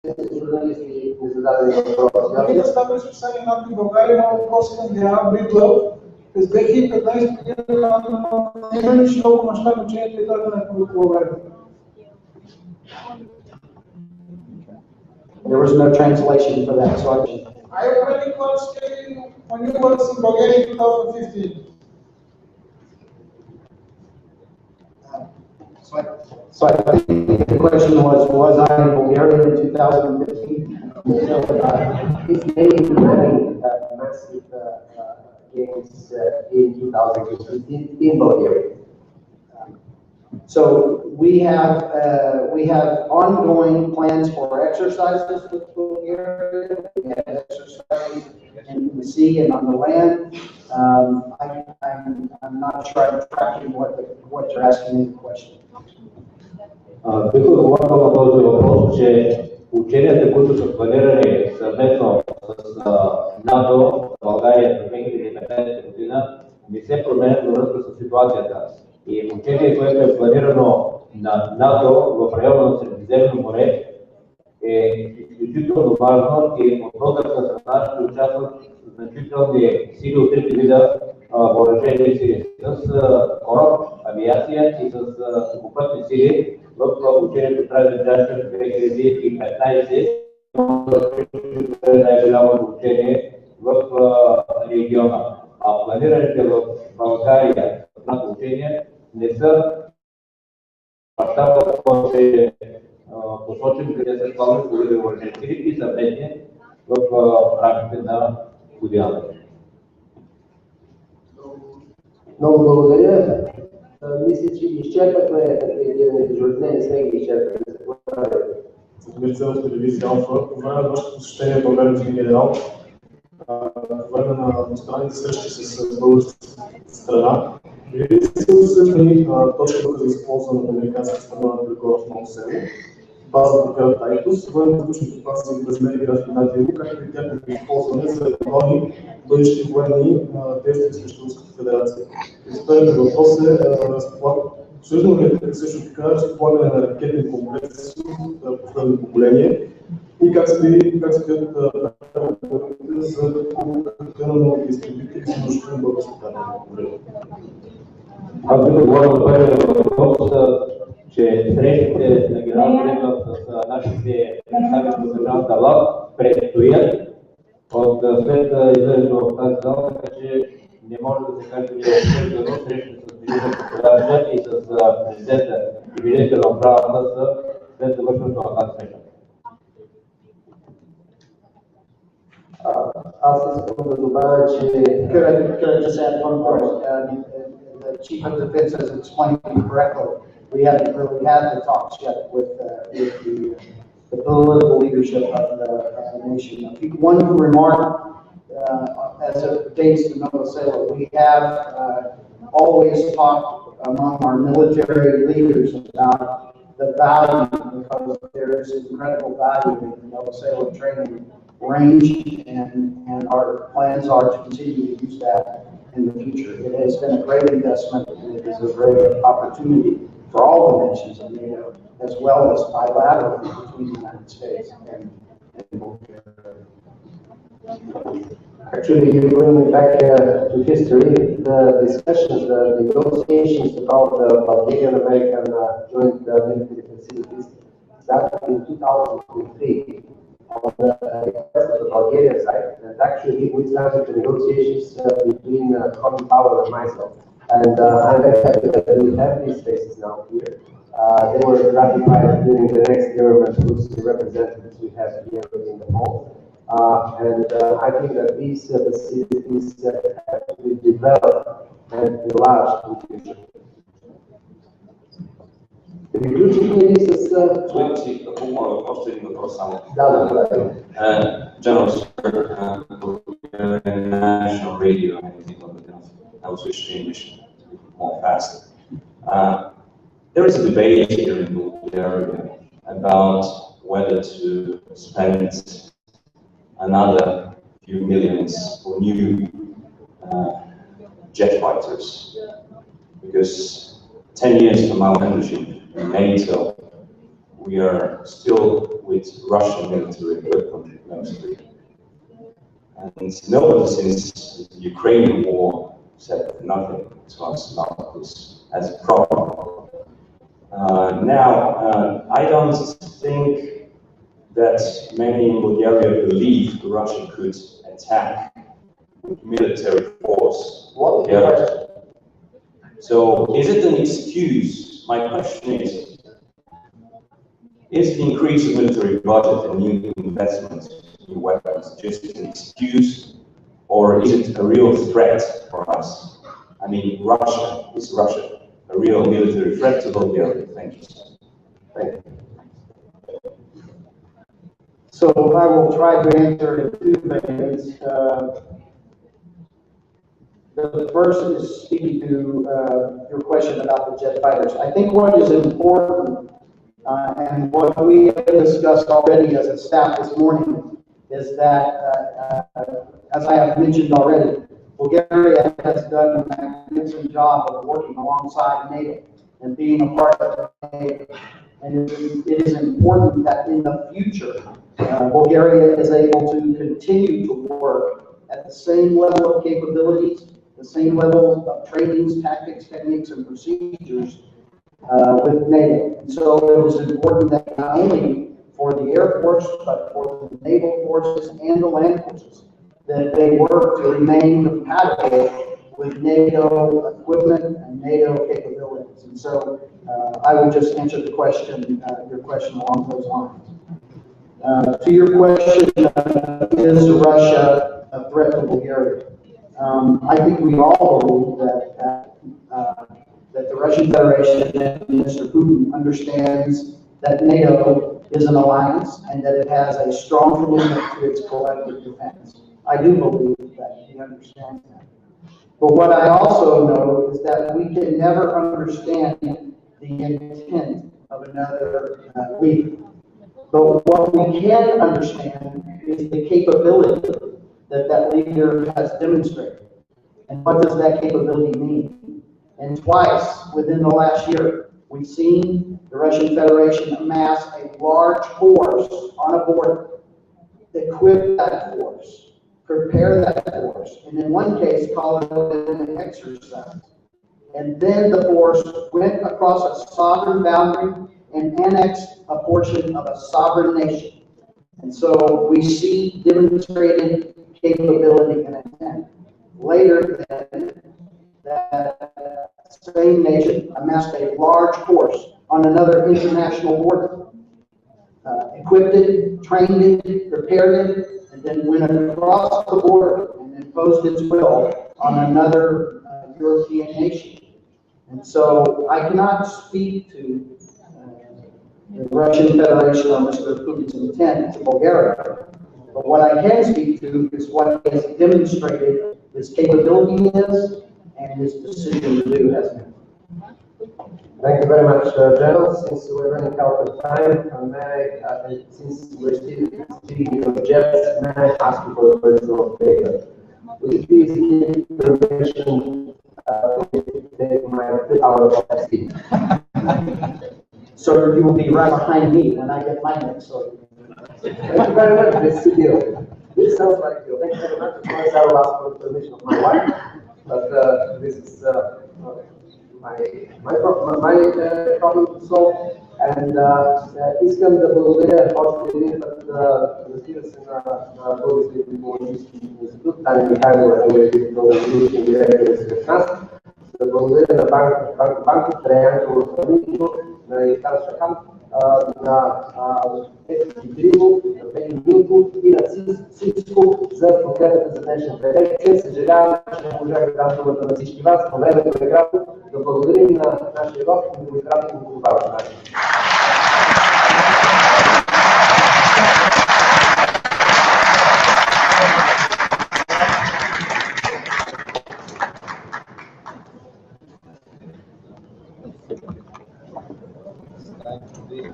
журналисти не зададени въпроси. Ние ставаме специални НАТО и България има въпроси към генерал Бритлъв. През 2015 година има ли широко мащабно учение територията на България? There was no translation for that, so I already participated when you were in Bulgaria in 2015. So I think the question was I in Bulgaria in 2015? He's maybe running massive games in 2015 in Bulgaria. So we have ongoing plans for exercises with Bulgaria. We have exercises in the sea and on the land. I'm not sure I'm tracking what you're asking in the question. Бих отговорил на този въпрос, че ученията, които са планирани съвместно с НАТО в България за 2015 година, не се променят във връзка с ситуацията. И учение, което е планирано на НАТО в района на Средиземно море, е изключително важно и от българска страна ще участват значителни сили от трите вида въоръжени сили с кораб, авиация и с сухопътни сили в учението Тражен Джашев 2015, най-голямо учение в региона. А планираните в България НАТО учения не са мащаба, който е посочен, къде са планове за въоръжени сили и съвместни в рамките на годината. Много благодаря. Мисля, че изчерпахме акредитираните журналисти, не сме ги изчерпали. Заповядайте. Телевизия Алфа. По време на вашето посещение в България, господин генерал, по време на двустранните срещи с българската страна, били ли се обсъждани точката за използване на американската страна на прикора в Ново село, базата град Айтос, военно-въздушните бази в размери град Игнатиево, както и тяхното използване за нови бъдещи военни действия срещу Руската федерация. Вторият въпрос е обсъждано ли е също така разполагане на ракетни комплекси от последно поколение и как стоят преговорите за купуването на новите изтребители за нуждите на българската армия? Аз бих отговорил на първия въпрос, че срещите на генерал Бритлъв с нашите представители от държавната власт предстоят от след излизането в тази зала, така че не може да се каже, че е обсъждано срещите с министър-председателя и с президента и министър на отбраната след завършването на тази среща. Аз искам да добавя, че could I just add one more? The Chief of Defense has explained correctly. We haven't really had the talks yet with the political leadership of the nation. One remark as it pertains to Nova Sela, we have always talked among our military leaders about the value, because there is incredible value in the Nova Sela training range, and our plans are to continue to use that in the future. It has been a great investment, and it is a great opportunity for all the nations of NATO, as well as bilaterally between the United States and Bulgaria. Actually, you bring me back to history. The discussions, the negotiations about the Bulgarian-American joint military facilities started in 2003 on the request of the Bulgarian side. And actually, we started the negotiations between Colin Powell and myself. And I'm very happy that we have these spaces now here. They were ratified during the next government whose representatives we have here in the hall. And I think that these facilities have to be developed and enlarged in the future. Още един въпрос само. General National Radio, I will switch to English more fast. There is a debate here in Bulgaria about whether to spend another few millions for new jet fighters, because 10 years from our membership in NATO, we are still with Russian military equipment mostly. And nobody since the Ukrainian war said nothing to us about this as a problem. Now, I don't think that many in Bulgaria believe Russia could attack with military force. Bulgaria. So, is it an excuse? My question is the increase of military budget and new investment in weapons just an excuse, or is it a real threat for us? I mean, is Russia a real military threat to Bulgaria? Thank you. Thank you. So I will try to answer in two ways. The first is speaking to your question about the jet fighters. I think what is important, and what we have discussed already as a staff this morning, is that, as I have mentioned already, Bulgaria has done a magnificent job of working alongside NATO and being a part of NATO. And it is important that in the future, Bulgaria is able to continue to work at the same level of capabilities, the same level of trainings, tactics, techniques, and procedures with NATO. And so it was important that not only for the Air Force, but for the naval forces and the land forces, that they work to remain compatible with NATO equipment and NATO capabilities. And so I would just answer the question, your question along those lines. To your question, is Russia a threat to Bulgaria? I think we all believe that the Russian Federation and Mr. Putin understands that NATO is an alliance and that it has a strong commitment to its collective defense. I do believe that he understands that. But what I also know is that we can never understand the intent of another leader. But what we can understand is the capability that that leader has demonstrated. And what does that capability mean? And twice within the last year, we've seen the Russian Federation amass a large force on a border, equip that force, prepare that force, and in one case call it an exercise. And then the force went across a sovereign boundary and annexed a portion of a sovereign nation. And so we see demonstrated capability and intent. Later, then, that same nation amassed a large force on another international border, equipped it, trained it, prepared it, and then went across the border and imposed its will on another European nation. And so I cannot speak to the Russian Federation or Mr. Putin's intent to Bulgaria. But what I can speak to is what he has demonstrated his capability is and his decision to do has been. Thank you very much, General. Since we're running out of time, since we're still speaking of jets, may I ask you for a personal favor? Would you please give permission to take my 3 hours of sleep? So you will be right behind me when I get my next story. Thank you very much, Mr. Deal. This sounds like you. Thank you very much. Of course, I will ask for the permission of my wife, but this is my problem to solve. And искам да благодаря още един път, разбира се, на Българския дипломатически институт, Таня Михайлова, научен директор сред нас, да благодаря на Банко Траянко Фабричо, на Ихтар Шахан, на Китрило, на Пени Милко и на всичко за подкрепата за днешната лекция. Съжалявам, че не можах да дам думата на всички вас, но времето е кратко. Да благодарим на нашия гост и да го изпратим до това. Thank you.